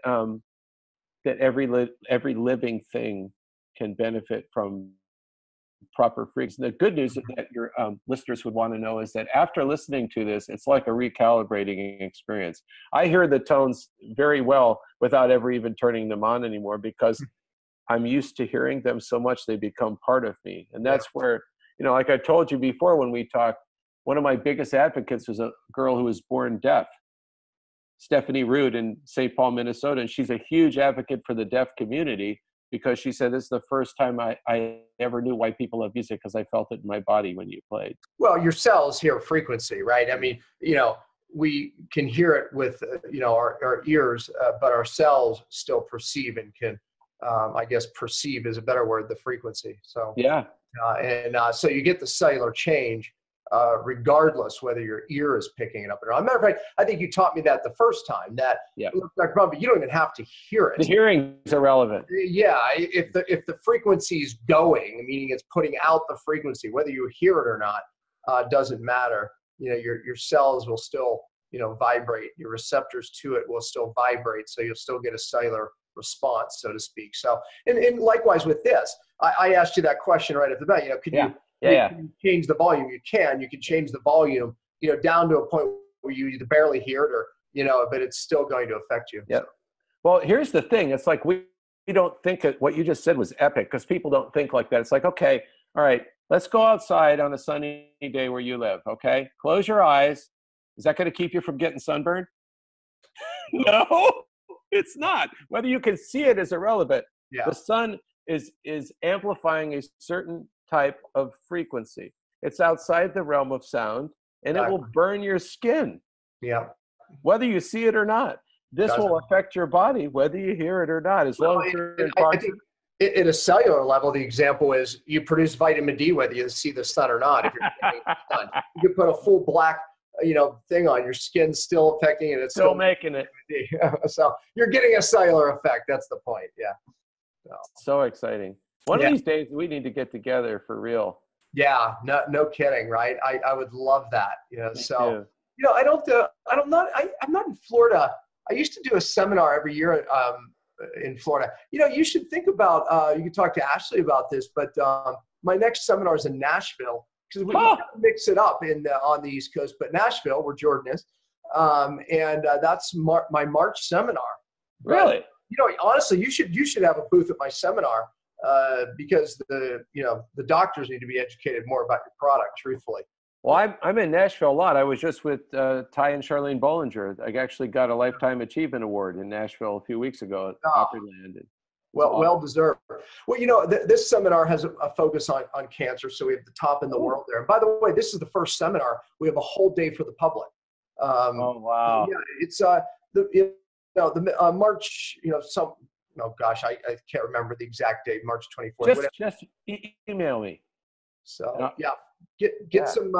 that every living thing can benefit from proper frequency. The good news that your listeners would want to know is that after listening to this, it's like a recalibrating experience. I hear the tones very well without ever even turning them on anymore, because I'm used to hearing them so much they become part of me. And that's where, like I told you before when we talked, one of my biggest advocates was a girl who was born deaf, Stephanie Root in St. Paul, Minnesota. And she's a huge advocate for the deaf community, because she said, this is the first time I ever knew why people love music, because I felt it in my body when you played. Well, your cells hear frequency, right? I mean, we can hear it with, our ears, but our cells still perceive and can, I guess perceive is a better word, the frequency. So, so you get the cellular change, regardless whether your ear is picking it up or not. As a matter of fact, I think you taught me that the first time, that Dr. Pompa, you don't even have to hear it. The hearing is irrelevant. Yeah, if the frequency is going, meaning it's putting out the frequency, whether you hear it or not, doesn't matter. Your cells will still, vibrate. Your receptors to it will still vibrate, so you'll still get a cellular response, so to speak. So, and likewise with this, I asked you that question right at the bat. Could you change the volume? You can change the volume, down to a point where you either barely hear it or, but it's still going to affect you. Yeah. Well, here's the thing. It's like we don't think what you just said was epic, because people don't think like that. It's like, okay, all right, let's go outside on a sunny day where you live. Okay. Close your eyes. Is that going to keep you from getting sunburned? No, it's not. Whether you can see it is irrelevant. Yeah. The sun is amplifying a certain type of frequency. It's outside the realm of sound, and it will burn your skin. Yeah. Whether you see it or not. This will affect your body, whether you hear it or not, as long as you're in contact. At a cellular level, the example is you produce vitamin D whether you see the sun or not. If you're getting the sun, you can put a full black thing on, your skin's still affecting it. It's still making it. So you're getting a cellular effect. That's the point. Yeah. So exciting. One of these days we need to get together for real. Yeah. No kidding. Right. I would love that. So, too. I'm not in Florida. I used to do a seminar every year in Florida. You should think about, you can talk to Ashley about this, but my next seminar is in Nashville, because we mix it up on the East Coast, but Nashville, where Jordan is, and that's my March seminar. Really? Honestly, you should have a booth at my seminar. because the doctors need to be educated more about your product, truthfully. Well, I'm in Nashville a lot. I was just with Ty and Charlene Bollinger. I actually got a Lifetime Achievement Award in Nashville a few weeks ago at Opryland. Well deserved. Well, this seminar has a focus on cancer, so we have the top in the world there. And by the way, this is the first seminar. We have a whole day for the public. Oh wow! Yeah, it's March. I can't remember the exact date. March 24th. Just email me. So get some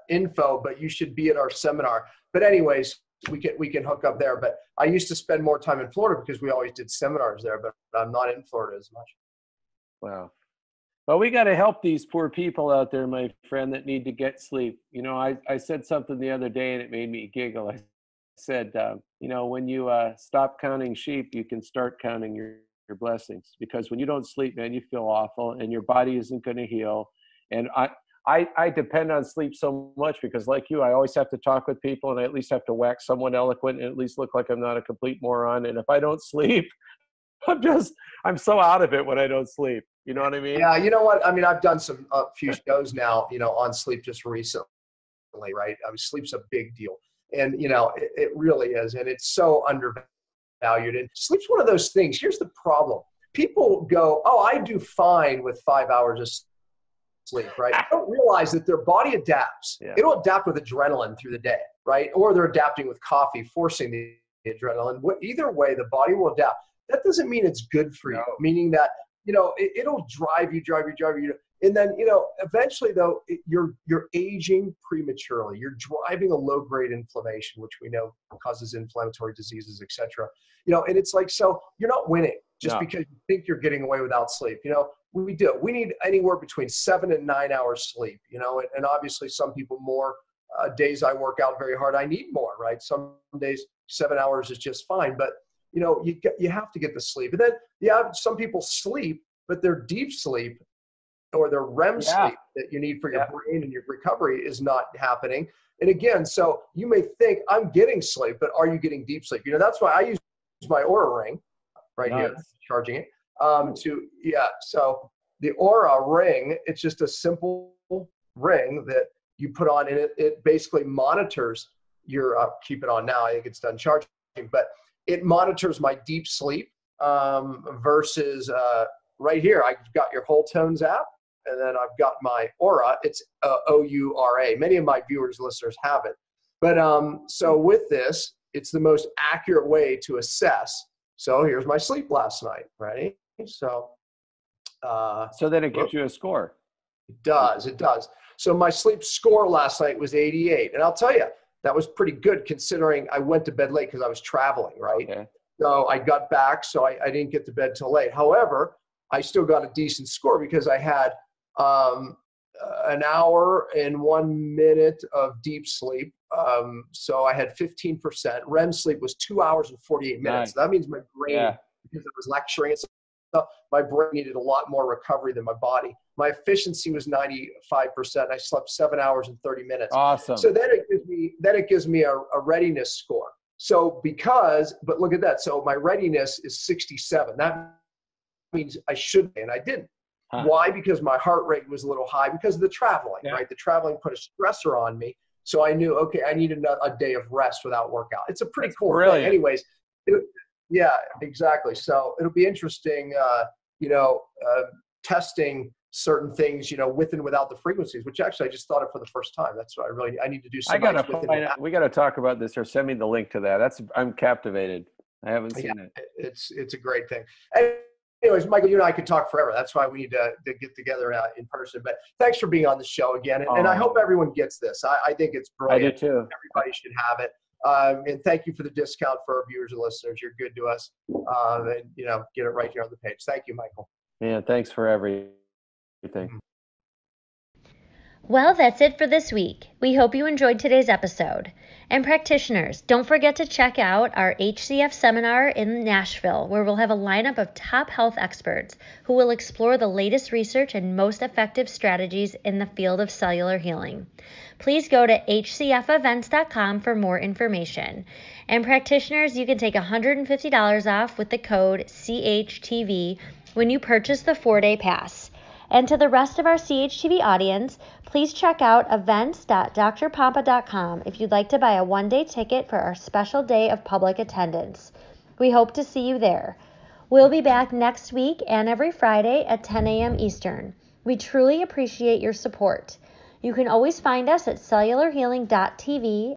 info, but you should be at our seminar. But anyways, we can hook up there. But I used to spend more time in Florida because we always did seminars there, but I'm not in Florida as much. Wow. Well, we got to help these poor people out there, my friend, that need to get sleep. I said something the other day and it made me giggle. I said, when you stop counting sheep, you can start counting your blessings, because when you don't sleep, man, you feel awful and your body isn't going to heal. And I depend on sleep so much because, like you, I always have to talk with people and I at least have to wax someone eloquent and at least look like I'm not a complete moron. And if I don't sleep, I'm so out of it when I don't sleep. You know what I mean? Yeah. You know what? I mean, I've done a few shows now, on sleep just recently, right? I mean, sleep's a big deal. And, it really is. And it's so undervalued. And sleep's one of those things. Here's the problem. People go, oh, I do fine with 5 hours of sleep, right? They don't realize that their body adapts. Yeah. It'll adapt with adrenaline through the day, right? Or they're adapting with coffee, forcing the adrenaline. Either way, the body will adapt. That doesn't mean it's good for you, meaning that, it'll drive you. And then, eventually though, you're aging prematurely. You're driving a low-grade inflammation, which we know causes inflammatory diseases, et cetera. And it's like, so you're not winning just because you think you're getting away without sleep. We do. We need anywhere between 7 and 9 hours sleep, and obviously some people more. Days I work out very hard, I need more, right? Some days 7 hours is just fine, but you have to get the sleep. And then some people sleep, but their deep sleep or their REM sleep that you need for your brain and your recovery is not happening. And again, so you may think I'm getting sleep, but are you getting deep sleep? That's why I use my Aura ring right here, charging it. So the Aura ring, it's just a simple ring that you put on, and it basically monitors your, keep it on now, I think it's done charging, but it monitors my deep sleep versus right here, I've got your Wholetones app, and then I've got my Aura. It's O-U-R-A. Many of my viewers, listeners have it. But so with this, it's the most accurate way to assess. So here's my sleep last night, right? So then it gives you a score. It does. So my sleep score last night was 88. And I'll tell you, that was pretty good considering I went to bed late because I was traveling, right? Okay. So I got back, so I didn't get to bed till late. However, I still got a decent score because I had an hour and 1 minute of deep sleep. So I had 15%. REM sleep was 2 hours and 48 minutes. Nice. So that means my brain, because I was lecturing and stuff, my brain needed a lot more recovery than my body. My efficiency was 95%. I slept 7 hours and 30 minutes. Awesome. So then it gives me a readiness score. So but look at that. So my readiness is 67. That means I should, and I didn't. Huh. Why? Because my heart rate was a little high because of the traveling, right? The traveling put a stressor on me. So I knew, okay, I need a day of rest without workout. It's a pretty cool thing. Anyways, exactly. So it'll be interesting, testing certain things, with and without the frequencies, which actually I just thought of for the first time. That's what I need to do. We got to talk about this, or send me the link to that. I'm captivated. I haven't seen it. It's a great thing. Anyways, Michael, you and I could talk forever. That's why we need to get together in person. But thanks for being on the show again. And I hope everyone gets this. I think it's brilliant. I do too. Everybody should have it. And thank you for the discount for our viewers and listeners. You're good to us. And, get it right here on the page. Thank you, Michael. Yeah, thanks for everything. Well, that's it for this week. We hope you enjoyed today's episode. And practitioners, don't forget to check out our HCF seminar in Nashville, where we'll have a lineup of top health experts who will explore the latest research and most effective strategies in the field of cellular healing. Please go to hcfevents.com for more information. And practitioners, you can take $150 off with the code CHTV when you purchase the 4-day pass. And to the rest of our CHTV audience, please check out events.drpompa.com if you'd like to buy a 1-day ticket for our special day of public attendance. We hope to see you there. We'll be back next week and every Friday at 10 a.m. Eastern. We truly appreciate your support. You can always find us at cellularhealing.tv